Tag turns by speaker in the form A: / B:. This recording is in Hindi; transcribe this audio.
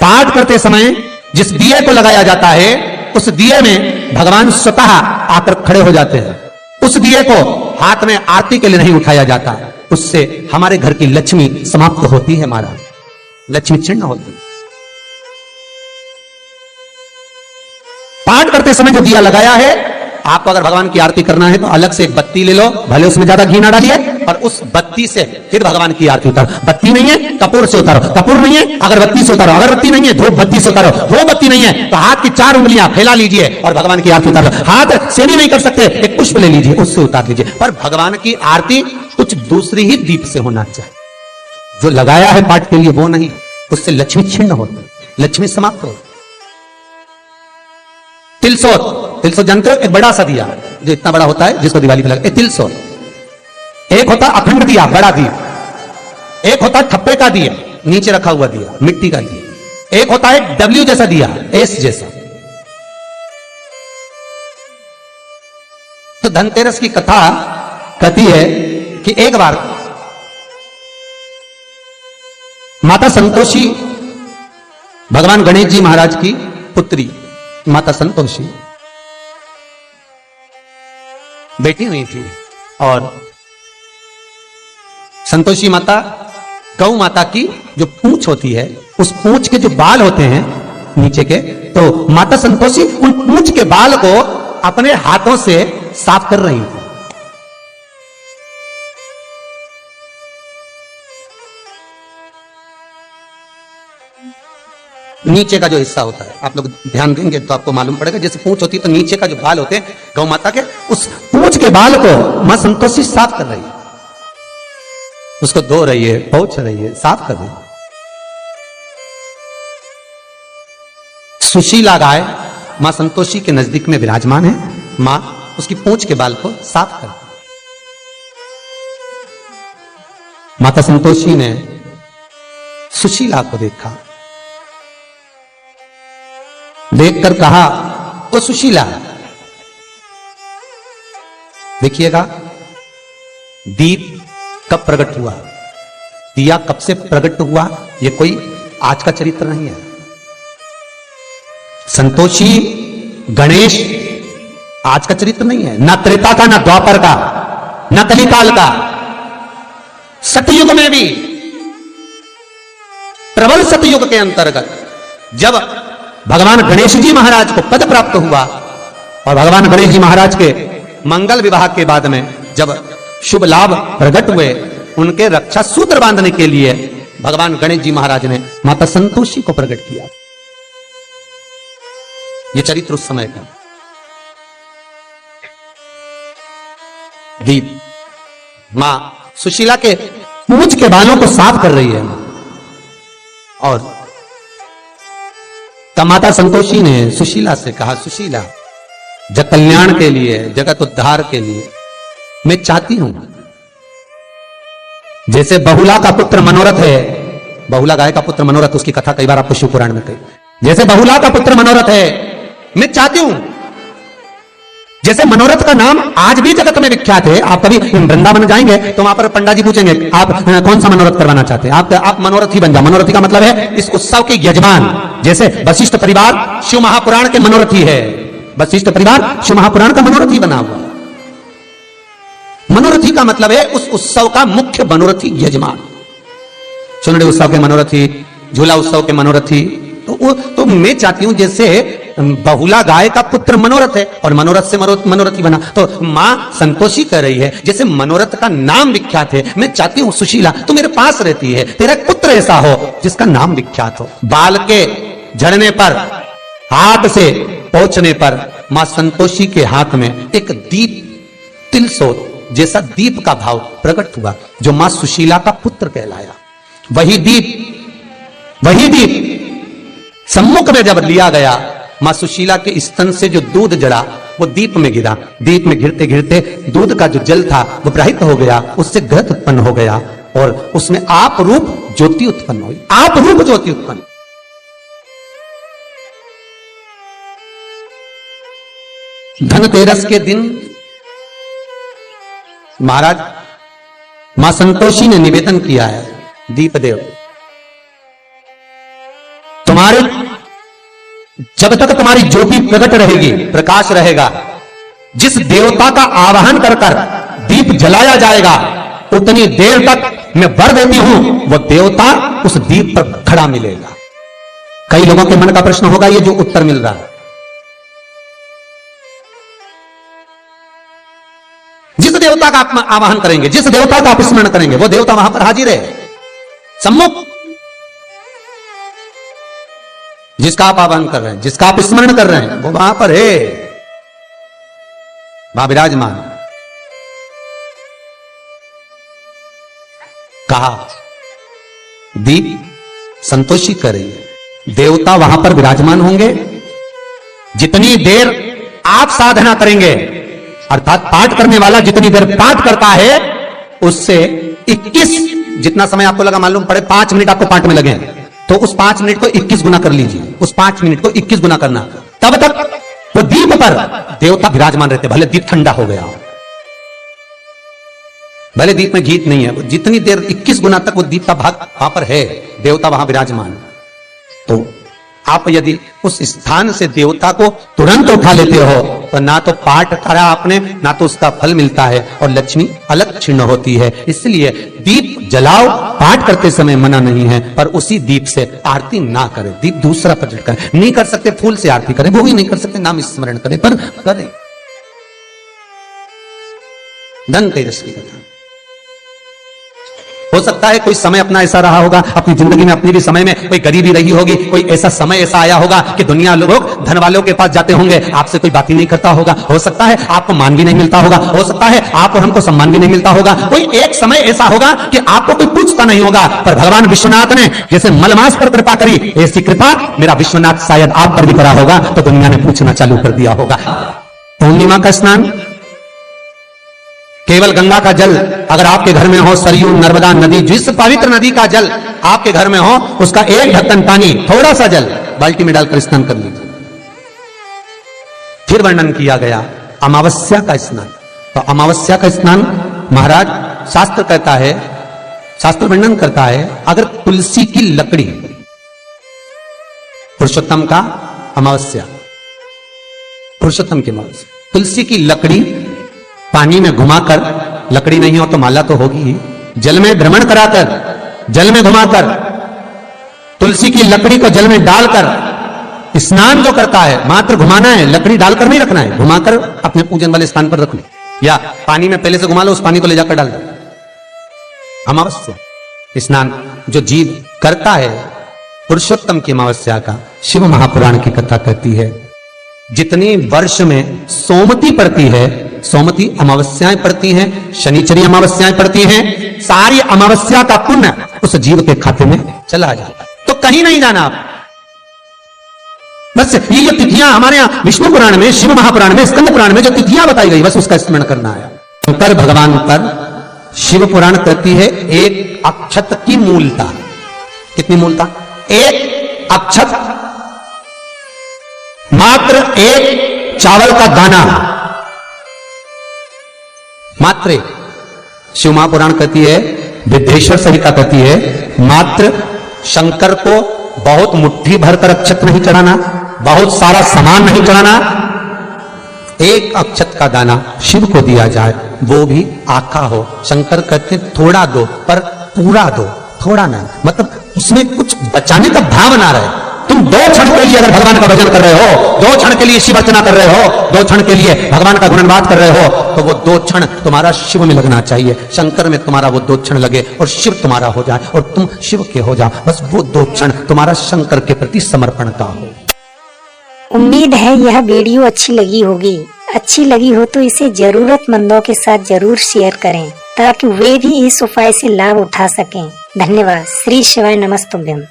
A: पाठ करते समय जिस दिए को लगाया जाता है उस दिए में भगवान स्वतः आकर खड़े हो जाते हैं। उस दिए को हाथ में आरती के लिए नहीं उठाया जाता, उससे हमारे घर की लक्ष्मी समाप्त होती है, महाराज लक्ष्मी छिन्न होती है। पाठ करते समय जो दिया लगाया है, आपको अगर भगवान की आरती करना है तो अलग से एक बत्ती ले लो, भले उसमें ज्यादा घी ना डालिए, और उस बत्ती से फिर भगवान की आरती उतारो। बत्ती नहीं है कपूर से उतारो, कपूर नहीं है अगरबत्ती से उतारो, अगरबत्ती नहीं है धूप बत्ती से उतारो, धूप बत्ती नहीं है तो हाथ की 4 उंगलियां फैला लीजिए और भगवान की आरती उतारो। हाथ से भी नहीं कर सकते, एक पुष्प ले लीजिए उससे उतार लीजिए, पर भगवान की आरती कुछ दूसरी ही दीप से होना चाहिए। जो लगाया है पाठ के लिए वो नहीं, उससे लक्ष्मी छिन्न होती, लक्ष्मी समाप्त होती। तिलसोत जानते हो, एक बड़ा सा दिया जो इतना बड़ा होता है जिसको दिवाली पे लगा, तिलसोत। एक होता अखंड दिया बड़ा दिया, एक होता ठप्पे का दिया नीचे रखा हुआ दिया मिट्टी का दिया, एक होता है डब्ल्यू जैसा दिया एस जैसा। तो धनतेरस की कथा कहती है कि एक बार माता संतोषी भगवान गणेश जी महाराज की पुत्री माता संतोषी बैठी हुई थी, और संतोषी माता गौ माता की जो पूंछ होती है, उस पूंछ के जो बाल होते हैं नीचे के, तो माता संतोषी उन पूंछ के बाल को अपने हाथों से साफ कर रही थी। नीचे का जो हिस्सा होता है, आप लोग ध्यान देंगे तो आपको मालूम पड़ेगा, जैसे पूंछ होती है तो नीचे का जो बाल होते हैं गौ माता के, उस पूंछ के बाल को मां संतोषी साफ कर रही है, उसको धो रही है, पोंछ रही है, साफ कर रही है। सुशीला गाय मां संतोषी के नजदीक में विराजमान है, मां उसकी पूंछ के बाल को साफ कर रही है। माता संतोषी ने सुशीला को देखा, देखकर कहा, ओ सुशीला देखिएगा दीप कब प्रकट हुआ, दिया कब से प्रकट हुआ, यह कोई आज का चरित्र नहीं है। संतोषी गणेश आज का चरित्र नहीं है, ना त्रेता का, ना द्वापर का, ना कलिकाल का। सतयुग में भी, प्रबल सतयुग के अंतर्गत जब भगवान गणेश जी महाराज को पद प्राप्त हुआ, और भगवान गणेश जी महाराज के मंगल विवाह के बाद में जब शुभ लाभ प्रकट हुए, उनके रक्षा सूत्र बांधने के लिए भगवान गणेश जी महाराज ने माता संतोषी को प्रकट किया। यह चरित्र उस समय का। दीप मां सुशीला के पूंछ के बालों को साफ कर रही है, और माता संतोषी ने सुशीला से कहा, सुशीला जग कल्याण के लिए, जगत उद्धार के लिए मैं चाहती हूं, जैसे बहुला का पुत्र मनोरथ है, बहुला गाय का पुत्र मनोरथ, उसकी कथा कई बार आपको शिव पुराण में कही, जैसे बहुला का पुत्र मनोरथ है, मैं चाहती हूं जैसे मनोरथ का नाम आज भी जगत में विख्यात है। आप कभी वृंदावन जाएंगे तो वहां पर पंडा जी पूछेंगे आप कौन सा मनोरथ करवाना चाहते हैं, आप मनोरथी बन जाओ। मनोरथी का मतलब है इस उत्सव के यजमान, जैसे वशिष्ठ परिवार शिव महापुराण के मनोरथी है, वशिष्ठ परिवार शिव महापुराण का मनोरथी बना हुआ। मनोरथी का मतलब है उस उत्सव का मुख्य मनोरथी यजमान। चुनरी उत्सव के मनोरथी, झूला उत्सव के मनोरथी, तो मैं चाहती हूं जैसे बहुला गाय का पुत्र मनोरथ है और मनोरथ से मनोरथी बना, तो मां संतोषी कर रही है जैसे मनोरथ का नाम विख्यात है, मैं चाहती हूं सुशीला तू मेरे पास रहती है, तेरा पुत्र ऐसा हो जिसका नाम विख्यात हो। बाल के झड़ने पर, हाथ से पोंछने पर मां संतोषी के हाथ में एक दीप, तिलसोत जैसा दीप का भाव प्रकट हुआ, जो मां सुशीला का पुत्र कहलाया। वही दीप सम्मुख में जब लिया गया, मां सुशीला के स्तन से जो दूध जड़ा वो दीप में गिरा, दीप में गिरते गिरते दूध का जो जल था वो प्रहित हो गया, उससे घृत उत्पन्न हो गया और उसमें आप रूप ज्योति उत्पन्न हुई, आप रूप ज्योति उत्पन्न। धनतेरस के दिन महाराज मां संतोषी ने निवेदन किया है, दीपदेव तुम तुम्हारे जब तक तुम्हारी ज्योति प्रकट रहेगी, प्रकाश रहेगा, जिस देवता का आवाहन कर कर दीप जलाया जाएगा, उतनी देर तक मैं वर देती हूं वो देवता उस दीप पर खड़ा मिलेगा। कई लोगों के मन का प्रश्न होगा ये जो उत्तर मिल रहा है, जिस देवता का आप आवाहन करेंगे, जिस देवता का आप स्मरण करेंगे, वो देवता वहां पर हाजिर है, सम्मुख। जिसका आप आवाहन कर रहे हैं, जिसका आप स्मरण कर रहे हैं, वो वहां पर है, वहां विराजमान। कहा दीप संतोषी करेंगे, देवता वहां पर विराजमान होंगे। जितनी देर आप साधना करेंगे, अर्थात पाठ करने वाला जितनी देर पाठ करता है, उससे 21, जितना समय आपको लगा मालूम पड़े, 5 मिनट आपको पाठ में लगे, तो उस 5 मिनट को 21 गुना कर लीजिए, उस 5 मिनट को 21 गुना करना। तब तक वो दीप पर देवता विराजमान रहते, भले दीप ठंडा हो गया हो, भले दीप में घी नहीं है, वो जितनी देर 21 गुना तक वो दीप का भाग वहां पर है, देवता वहां विराजमान। तो आप यदि उस स्थान से देवता को तुरंत उठा लेते हो, तो ना तो पाठ करा आपने, ना तो उसका फल मिलता है, और लक्ष्मी अलग छिन्न होती है। इसलिए दीप जलाओ, पाठ करते समय मना नहीं है, पर उसी दीप से आरती ना करें। दीप दूसरा प्रज्वलित करें, नहीं कर सकते फूल से आरती करें, वो भी नहीं कर सकते, नाम स्मरण करें, पर करें। धनतेरस की कथा हो सकता है कोई समय अपना ऐसा रहा होगा, अपनी जिंदगी में अपनी भी समय में कोई गरीबी रही होगी, कोई ऐसा समय ऐसा आया होगा कि दुनिया लोग धन वालों के पास जाते होंगे, आपसे कोई बात ही नहीं करता होगा। हो सकता है आपको मान भी नहीं मिलता होगा, हो सकता है आपको हमको सम्मान भी नहीं मिलता होगा। कोई एक समय ऐसा होगा कि आपको कोई पूछता नहीं होगा, पर भगवान विश्वनाथ ने जैसे मलमास पर कृपा करी, ऐसी कृपा मेरा विश्वनाथ शायद आप पर भी करा होगा, तो दुनिया ने पूछना चालू कर दिया होगा। पूर्णिमा का स्नान, केवल गंगा का जल अगर आपके घर में हो, सरयू, नर्मदा नदी, जिस पवित्र नदी का जल आपके घर में हो, उसका एक ढक्कन पानी, थोड़ा सा जल बाल्टी में डालकर स्नान कर लीजिए। फिर वर्णन किया गया अमावस्या का स्नान। तो अमावस्या का स्नान महाराज शास्त्र कहता है, शास्त्र वर्णन करता है, अगर तुलसी की लकड़ी, पुरुषोत्तम का अमावस्या, पुरुषोत्तम की अमावस्या, तुलसी की लकड़ी पानी में घुमाकर, लकड़ी नहीं हो तो माला तो होगी ही, जल में भ्रमण कराकर, जल में घुमाकर, तुलसी की लकड़ी को जल में डालकर स्नान जो करता है, मात्र घुमाना है, लकड़ी डालकर नहीं रखना है, घुमाकर अपने पूजन वाले स्थान पर रख लो, या पानी में पहले से घुमा लो, उस पानी को ले जाकर डाल दो। अमावस्या स्नान जो जीव करता है पुरुषोत्तम की अमावस्या का, शिव महापुराण की कथा कहती है, जितनी वर्ष में सोमती पड़ती है, सोमती अमावस्याएं पड़ती हैं, शनिचरी अमावस्याएं पड़ती हैं, सारी अमावस्या का पुण्य उस जीव के खाते में चला जाता है। तो कहीं नहीं जाना आप, बस ये जो तिथियां हमारे यहां विष्णु पुराण में, शिव महापुराण में, स्कंद पुराण में जो तिथियां बताई गई, बस उसका स्मरण करना है। शंकर भगवान पर शिव पुराण कहती है एक अक्षत की मूलता। कितनी मूलता? एक अक्षत, मात्र एक चावल का दाना, मात्र। शिव महापुराण कहती है, विद्येश्वर संहिता कहती है, मात्र शंकर को बहुत मुट्ठी भरकर अक्षत नहीं चढ़ाना, बहुत सारा सामान नहीं चढ़ाना, एक अक्षत का दाना शिव को दिया जाए, वो भी आका हो। शंकर कहते हैं थोड़ा दो, पर पूरा दो, थोड़ा ना, मतलब उसमें कुछ बचाने का भाव ना रहे। तुम 2 क्षण के लिए अगर भगवान का भजन कर रहे हो, 2 क्षण के लिए शिव अर्चना कर रहे हो, 2 क्षण के लिए भगवान का गुणगान कर रहे हो, तो वो 2 क्षण तुम्हारा शिव में लगना चाहिए। शंकर में तुम्हारा वो 2 क्षण लगे और शिव तुम्हारा हो जाए और तुम शिव के हो जाओ, बस वो 2 क्षण तुम्हारा शंकर के प्रति समर्पण का हो।
B: उम्मीद है यह वीडियो अच्छी लगी होगी। अच्छी लगी हो तो इसे जरूरतमंदों के साथ जरूर शेयर करें, ताकि वे भी इस उपाय से लाभ उठा सकें। धन्यवाद। श्री शिवाय नमस्तुभ्यम।